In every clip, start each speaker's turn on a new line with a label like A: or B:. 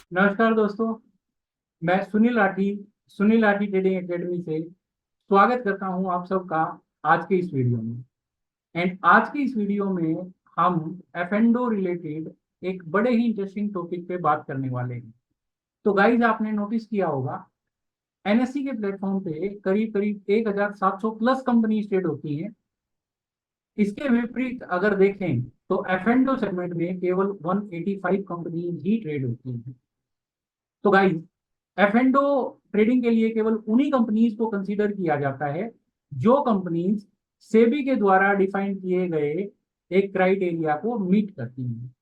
A: नमस्कार दोस्तों, मैं सुनील राठी ट्रेडिंग एकेडमी से स्वागत करता हूं आप सबका आज के इस वीडियो में। एंड आज की इस वीडियो में हम एफ&ओ रिलेटेड एक बड़े ही इंटरेस्टिंग टॉपिक पे बात करने वाले हैं। तो गाइज, आपने नोटिस किया होगा एनएससी के प्लेटफॉर्म पे करीब करीब 1700 प्लस कंपनी ट्रेड होती हैं। इसके विपरीत अगर देखें तो एफ&ओ सेगमेंट में केवल 185 कंपनी ही ट्रेड होती हैं। तो गाइज, एफ&ओ ट्रेडिंग के लिए केवल उन्हीं कंपनीज को कंसीडर किया जाता है जो कंपनीज सेबी के द्वारा डिफाइन किए गए एक क्राइटेरिया को मीट करती हैं।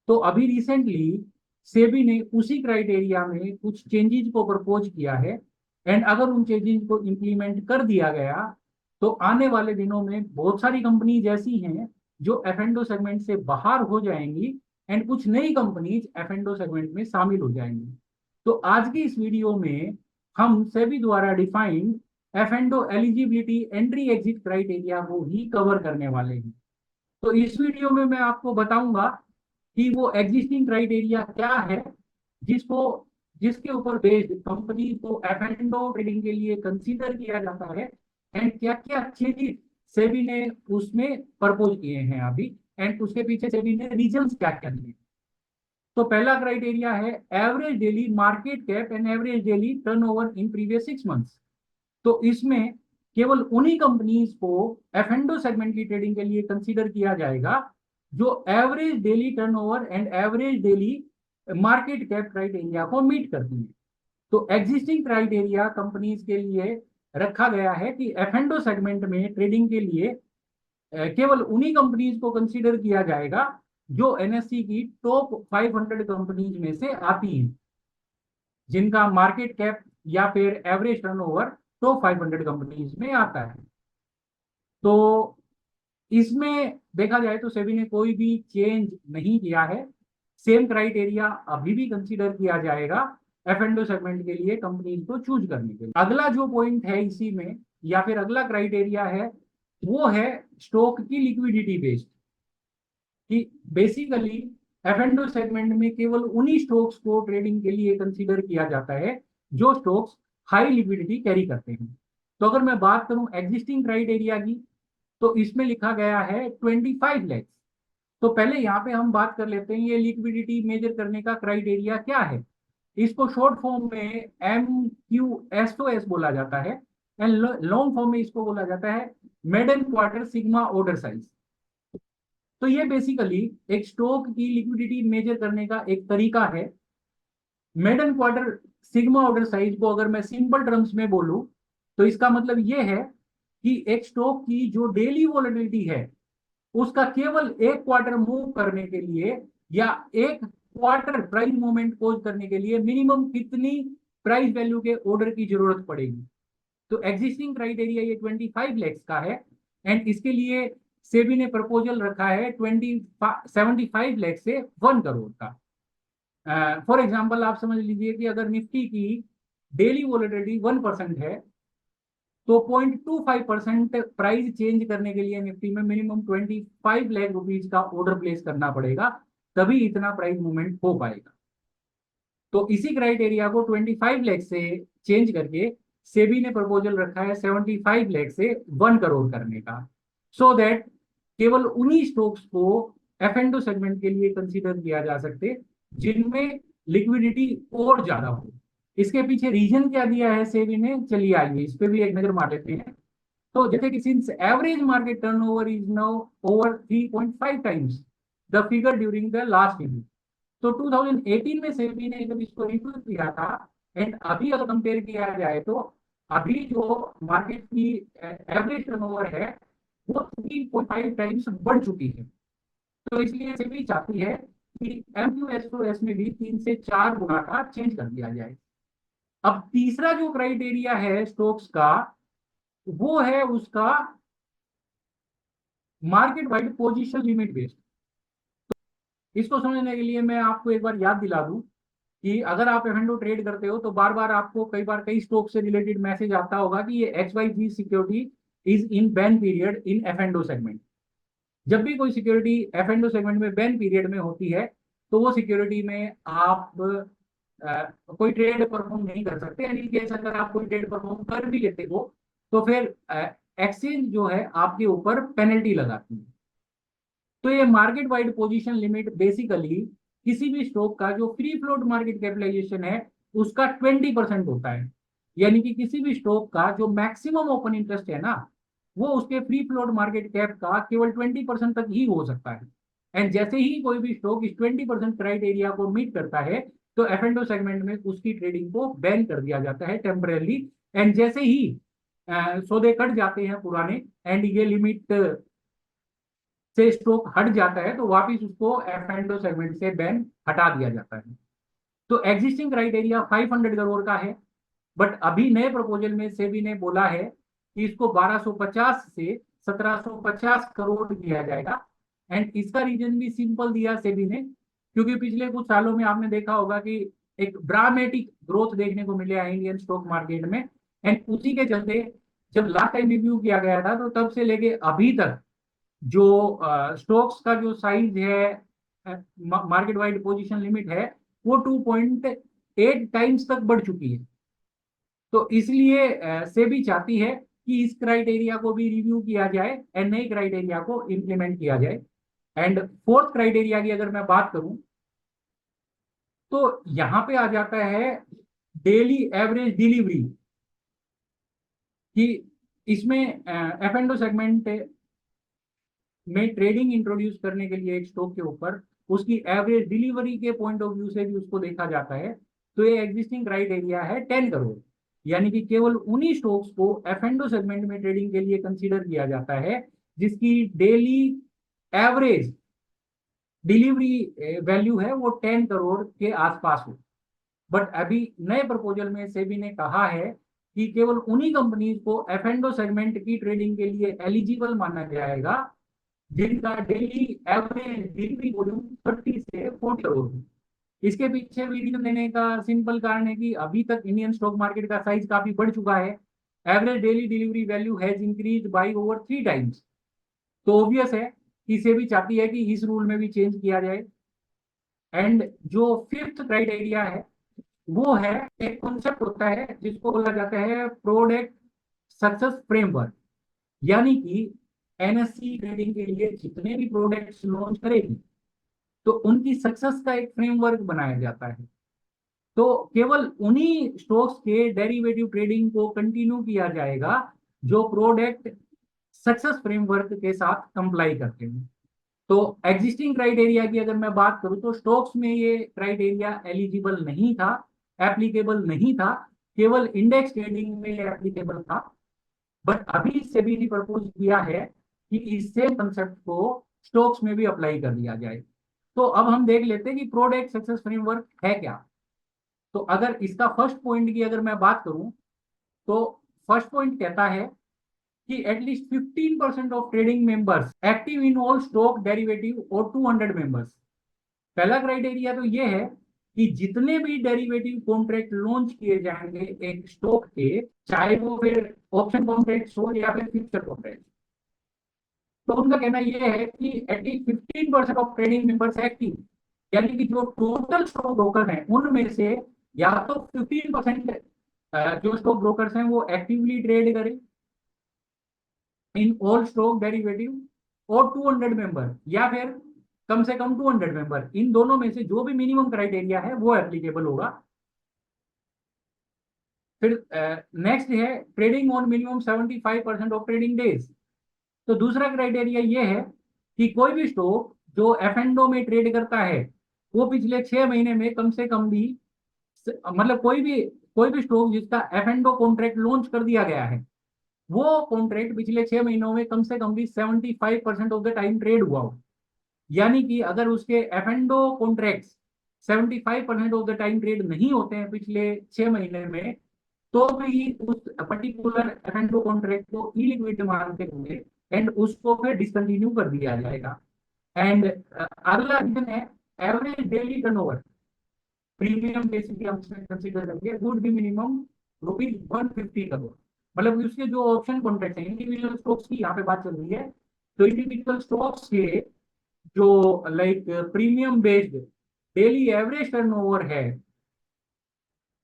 A: तो अभी रिसेंटली सेबी ने उसी क्राइटेरिया में कुछ चेंजेस को प्रपोज किया है। एंड अगर उन चेंजेस को इम्प्लीमेंट कर दिया गया तो आने वाले दिनों में बहुत सारी कंपनीज ऐसी हैं जो एफ&ओ सेगमेंट से बाहर हो जाएंगी एंड कुछ नई कंपनीज एफ&ओ सेगमेंट में शामिल हो जाएंगी। तो आज की इस वीडियो में हम सेबी द्वारा defined F&O eligibility entry exit criteria को ही कवर करने वाले हैं। तो इस वीडियो में मैं आपको बताऊंगा कि वो एग्जिस्टिंग क्राइटेरिया क्या है जिसको जिसके ऊपर बेस्ड कंपनी को एफ&ओ ट्रेडिंग के लिए कंसीडर किया जाता है एंड क्या क्या चेंजेस सेबी ने उसमें प्रपोज किए हैं अभी, एंड उसके पीछे सेबी ने रीजंस क्या क्या दिए। तो पहला क्राइटेरिया है average daily market cap and average daily turnover in previous 6 months. तो इसमें केवल उन्हीं कंपनीज को एफ&ओ सेगमेंट की ट्रेडिंग के लिए कंसीडर किया जाएगा जो average daily turnover and average daily market cap criteria को मीट करती है। तो एग्जिस्टिंग क्राइटेरिया कंपनीज के लिए रखा गया है कि एफ&ओ सेगमेंट में ट्रेडिंग के लिए केवल उन्हीं कंपनीज को कंसीडर किया जाएगा जो एनएससी की टॉप 500 कंपनीज में से आती हैं, जिनका मार्केट कैप या फिर एवरेज टर्नओवर टॉप 500 कंपनीज में आता है। तो इसमें देखा जाए तो सेबी ने कोई भी चेंज नहीं किया है। सेम क्राइटेरिया अभी भी कंसीडर किया जाएगा एफ&ओ सेगमेंट के लिए कंपनीज को चूज करने के लिए। अगला जो पॉइंट है इसी में या फिर अगला क्राइटेरिया है वो है स्टॉक की लिक्विडिटी बेस्ड, कि बेसिकली एफ&ओ सेगमेंट में केवल उन्हीं स्टॉक्स को ट्रेडिंग के लिए कंसीडर किया जाता है जो स्टॉक्स हाई लिक्विडिटी कैरी करते हैं। तो अगर मैं बात करूं एग्जिस्टिंग क्राइटेरिया की तो इसमें लिखा गया है 25 लाख। तो पहले यहाँ पे हम बात कर लेते हैं ये लिक्विडिटी मेजर करने का क्राइटेरिया क्या है। इसको शॉर्ट फॉर्म में MQSOS बोला जाता है एंड लॉन्ग फॉर्म में इसको बोला जाता है median quarter sigma order size. तो ये बेसिकली एक स्टॉक की लिक्विडिटी मेजर करने का एक तरीका है। Median quarter sigma order size को अगर मैं सिंपल टर्म्स में बोलूं तो इसका मतलब ये है कि एक स्टॉक की जो डेली वॉलेटिलिटी है उसका केवल एक क्वार्टर मूव करने के लिए या एक क्वार्टर प्राइस मूवमेंट कोज करने के लिए मिनिमम कितनी प्राइस वैल्यू के ऑर्डर की जरूरत पड़ेगी। तो एग्जिस्टिंग क्राइटेरिया ये 25 लैक्स का है एंड इसके लिए सेबी ने प्रपोजल रखा है 75 लाख से 1 करोड़ का। फॉर एग्जाम्पल आप समझ लीजिए कि अगर निफ्टी की डेली वॉलेटिलिटी 1% है तो 0.25% प्राइस चेंज करने के लिए निफ्टी में मिनिमम 25 लाख रुपीज का ऑर्डर प्लेस करना पड़ेगा, तभी इतना प्राइस मूवमेंट हो पाएगा। तो इसी क्राइटेरिया को 25 लाख से चेंज करके सेबी ने प्रपोजल रखा है 75 लाख से 1 करोड़ करने का, सो दैट केवल उन्हीं स्टॉक्स को एफ&ओ सेगमेंट के लिए कंसीडर किया जा सकते जिनमें लिक्विडिटी और ज्यादा हो। इसके पीछे रीजन क्या दिया है सेबी ने, चलिए आइए इस पे भी एक नजर मार लेते हैं। तो जैसे कि since average market turnover is now over 3.5 times the figure during the last year. तो 2018 में सेबी ने जब इसको रिव्यू किया था एंड अभी अगर कंपेयर किया जाए तो अभी जो मार्केट की एवरेज टर्नओवर है वो 3.5 टाइम्स बढ़ चुकी है। तो इसलिए सेबी चाहती है कि MQSOS में भी 3 से 4 गुना का चेंज कर दिया जाए। अब तीसरा जो क्राइटेरिया है स्टॉक्स का वो है उसका market wide position limit based. इसको समझने के लिए मैं आपको एक बार याद दिला दूं कि अगर आप एफ&ओ ट्रेड करते हो तो बार बार आपको कई बार कई स्टॉक से रिलेटेड मैसेज आता होगा कि ये XYZ security is in ban period in F&O segment. जब भी कोई सिक्योरिटी एफ&ओ सेगमेंट में बैन पीरियड में होती है तो वो सिक्योरिटी में आप कोई ट्रेड परफॉर्म नहीं कर सकते। यानी कि अगर आप कोई ट्रेड परफॉर्म कर भी लेते हो तो फिर एक्सचेंज जो है आपके ऊपर पेनल्टी लगाती है। तो ये market wide position limit basically किसी भी स्टॉक का जो फ्री फ्लोट मार्केट कैपिटलाइजेशन है उसका 20% होता है। यानी कि किसी भी स्टॉक का जो मैक्सिमम ओपन इंटरेस्ट है ना, वो उसके फ्री फ्लोट मार्केट कैप का केवल 20% तक ही हो सकता है। एंड जैसे ही कोई भी स्टॉक इस 20% क्राइटेरिया को मीट करता है तो एफ एंड सेगमेंट में उसकी ट्रेडिंग को बैन कर दिया जाता है टेम्परेली। एंड जैसे ही सौदे कट जाते हैं पुराने एंड ये लिमिट से स्टॉक हट जाता है तो वापिस उसको एफ एंड सेगमेंट से बैन हटा दिया जाता है। तो एग्जिस्टिंग क्राइटेरिया 500 करोड़ का है, बट अभी नए प्रपोजल में सेबी ने बोला है कि इसको 1250 से 1750 करोड़ किया जाएगा। एंड इसका रीजन भी सिंपल दिया सेबी ने, क्योंकि पिछले कुछ सालों में आपने देखा होगा कि एक ड्रामेटिक ग्रोथ देखने को मिला है इंडियन स्टॉक मार्केट में। एंड उसी के चलते जब लास्ट टाइम रिव्यू किया गया था तो तब से लेके अभी तक जो स्टॉक्स का जो साइज है, मार्केट वाइड पोजीशन लिमिट है, वो 2.8 टाइम्स तक बढ़ चुकी है। तो इसलिए सेबी चाहती है कि इस क्राइटेरिया को भी रिव्यू किया जाए एंड नए क्राइटेरिया को इंप्लीमेंट किया जाए। एंड फोर्थ क्राइटेरिया की अगर मैं बात करूं तो यहां पे आ जाता है डेली एवरेज डिलीवरी, कि इसमें एफ एंड सेगमेंट में ट्रेडिंग इंट्रोड्यूस करने के लिए एक स्टॉक के ऊपर उसकी एवरेज डिलीवरी के पॉइंट ऑफ व्यू से भी उसको देखा जाता है। तो ये एग्जिस्टिंग क्राइटेरिया है 10 करोड़। यानी कि केवल उन्हीं स्टॉक्स को एफ एंड सेगमेंट में ट्रेडिंग के लिए कंसीडर किया जाता है जिसकी डेली एवरेज डिलीवरी वैल्यू है वो 10 करोड़ के आसपास हो। बट अभी नए प्रपोजल में सेबी ने कहा है कि केवल उन्हीं कंपनीज को एफ एंड सेगमेंट की ट्रेडिंग के लिए एलिजिबल माना जाएगा जिनका डेली एवरेज डिलीवरी वॉल्यूम 30 से 40 करोड़ है। इसके पीछे भी रीजन देने का सिंपल कारण है कि अभी तक इंडियन स्टॉक मार्केट का साइज काफी बढ़ चुका है। Average daily delivery value has increase by over 3 times. तो ऑब्वियस है कि सेबी चाहती है कि इस रूल में भी चेंज किया जाए। एंड जो फिफ्थ क्राइटेरिया है वो है, एक कॉन्सेप्ट होता है जिसको बोला जाता है प्रोडक्ट सक्सेस फ्रेमवर्क। यानी कि एनएससी ट्रेडिंग के लिए जितने भी प्रोडक्ट्स लॉन्च करेगी तो उनकी सक्सेस का एक फ्रेमवर्क बनाया जाता है। तो केवल उन्हीं स्टॉक्स के डेरिवेटिव ट्रेडिंग को कंटिन्यू किया जाएगा जो प्रोडक्ट सक्सेस फ्रेमवर्क के साथ कंप्लाई करते हैं। तो एग्जिस्टिंग क्राइटेरिया की अगर मैं बात करूं तो स्टॉक्स में ये क्राइटेरिया एलिजिबल नहीं था, एप्लीकेबल नहीं था, केवल इंडेक्स ट्रेडिंग में ये एप्लीकेबल था। बट अभी सेबी ने प्रपोज किया है कि इस सेम कंसेप्ट को स्टॉक्स में भी अप्लाई कर दिया जाए। तो अब हम देख लेते हैं कि प्रोडक्ट सक्सेस फ्रेमवर्क है क्या। तो अगर इसका फर्स्ट पॉइंट की अगर मैं बात करूं तो फर्स्ट पॉइंट कहता है कि at least 15% of trading members active in all stock derivative और 200 मेंबर्स। पहला क्राइटेरिया तो ये है कि जितने भी डेरिवेटिव कॉन्ट्रैक्ट लॉन्च किए जाएंगे एक स्टॉक के, चाहे वो फिर ऑप्शन कॉन्ट्रैक्ट हो या फिर फ्यूचर कॉन्ट्रैक्ट, तो उनका कहना यह है कि at least 15% of trading members active. यानी कि जो टोटल स्टॉक ब्रोकर हैं उनमें से या तो 15% जो स्टॉक ब्रोकर्स हैं वो एक्टिवली ट्रेड करें इन ऑल स्टॉक डेरिवेटिव और 200 मेंबर, या फिर कम से कम 200 मेंबर, इन दोनों में से जो भी मिनिमम क्राइटेरिया है वो एप्लीकेबल होगा। फिर नेक्स्ट है trading on minimum 75% of trading days. तो दूसरा क्राइटेरिया ये है कि कोई भी स्टॉक जो एफ एंड ओ में ट्रेड करता है वो पिछले 6 महीने में कम से कम भी, मतलब कोई भी स्टॉक जिसका F and O contract launch कर दिया गया है वो कॉन्ट्रैक्ट पिछले 6 महीनों में कम से कम भी 75% ऑफ द टाइम ट्रेड हुआ हो। यानी कि अगर उसके F and O contract 75% of the time trade नहीं होते हैं पिछले 6 महीने में, तो भी उस particular F and O contract को इलिक्विड मानते हुए एंड उसको फिर डिसकंटिन्यू कर दिया जाएगा। एंड अगला रीजन है average daily turnover. Premium basically हम इसमें कंसीडर करेंगे वुड बी मिनिमम ₹150 करोड़। मतलब उसके जो ऑप्शन कॉन्ट्रैक्ट है इंडिविजुअल स्टॉक्स की यहाँ पे बात चल रही है, तो इंडिविजुअल स्टॉक्स के जो like premium based daily average turnover है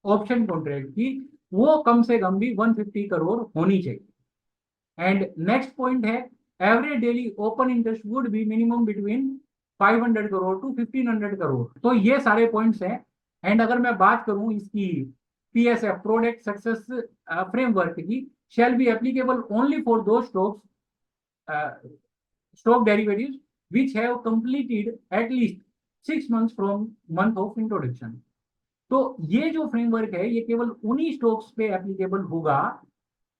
A: ऑप्शन कॉन्ट्रैक्ट की, वो कम से कम भी 150 करोड़ होनी चाहिए। एंड नेक्स्ट पॉइंट है average daily open interest would be minimum between 500 crore to 1500 crore. तो ये सारे पॉइंट्स हैं। एंड अगर मैं बात करूं इसकी PSF प्रोडक्ट सक्सेस फ्रेमवर्क की, shall be applicable only for those stock derivatives which have completed at least 6 months from month of introduction। तो ये जो फ्रेमवर्क है ये केवल उन्हीं स्टॉक्स पे एप्लीकेबल होगा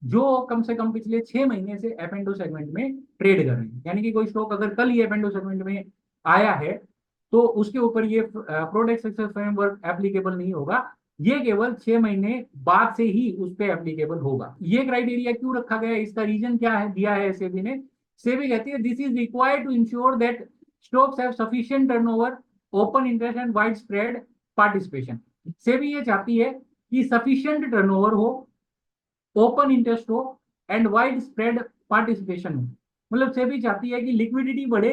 A: जो कम से कम पिछले 6 महीने से F&O सेगमेंट में ट्रेड कर रहे हैं। यानी कि कोई स्टॉक अगर कल ही F&O सेगमेंट में आया है तो उसके ऊपर ये प्रोडक्ट सक्सेस फ्रेमवर्क एप्लीकेबल नहीं होगा, ये केवल 6 महीने बाद से ही उस पर एप्लीकेबल होगा। ये क्राइटेरिया क्यों रखा गया है, इसका रीजन क्या है दिया है सेबी ने। सेबी कहती है this is required to ensure that stocks have sufficient turnover, open interest and wide spread participation. SEBI ये चाहती है कि सफिशिएंट टर्नओवर हो, ओपन इंटरेस्ट हो एंड वाइड स्प्रेड पार्टिसिपेशन हो। मतलब सेबी चाहती है कि लिक्विडिटी बढ़े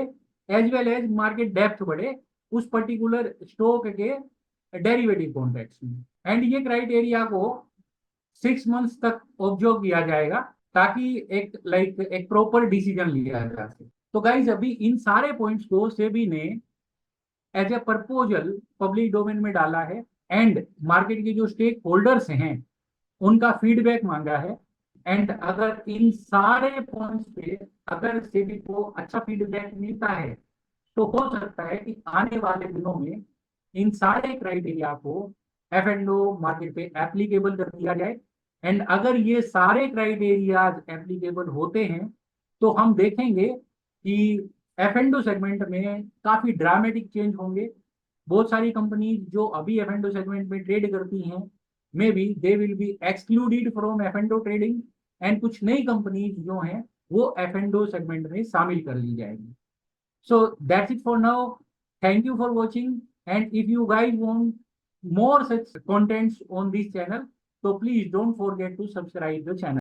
A: as well as market depth बढ़े उस पर्टिकुलर स्टॉक के डेरिवेटिव कॉन्ट्रैक्ट्स में। एंड ये क्राइटेरिया को 6 मंथ्स तक ऑब्जर्व किया जाएगा ताकि एक प्रॉपर डिसीजन लिया जा सके। तो गाइज अभी इन सारे पॉइंट्स को सेबी ने as a proposal public domain में डाला है एंड मार्केट के जो स्टेक होल्डर्स हैं उनका फीडबैक मांगा है। एंड अगर इन सारे पॉइंट्स पे अगर सेबी को अच्छा फीडबैक मिलता है तो हो सकता है कि आने वाले दिनों में इन सारे क्राइटेरिया को F&O मार्केट पे एप्लीकेबल कर दिया जाए। एंड अगर ये सारे क्राइटेरियाज एप्लीकेबल होते हैं तो हम देखेंगे कि F&O सेगमेंट में काफी ड्रामेटिक चेंज होंगे। बहुत सारी कंपनीज जो अभी F&O सेगमेंट में ट्रेड करती हैं may be they will be excluded from F&O trading and कुछ नई कंपनीज जो हैं वो F&O सेगमेंट में शामिल कर ली जाएगी। So that's it for now. Thank you for watching. And if you guys want more such contents on this channel, so please don't forget to subscribe the channel.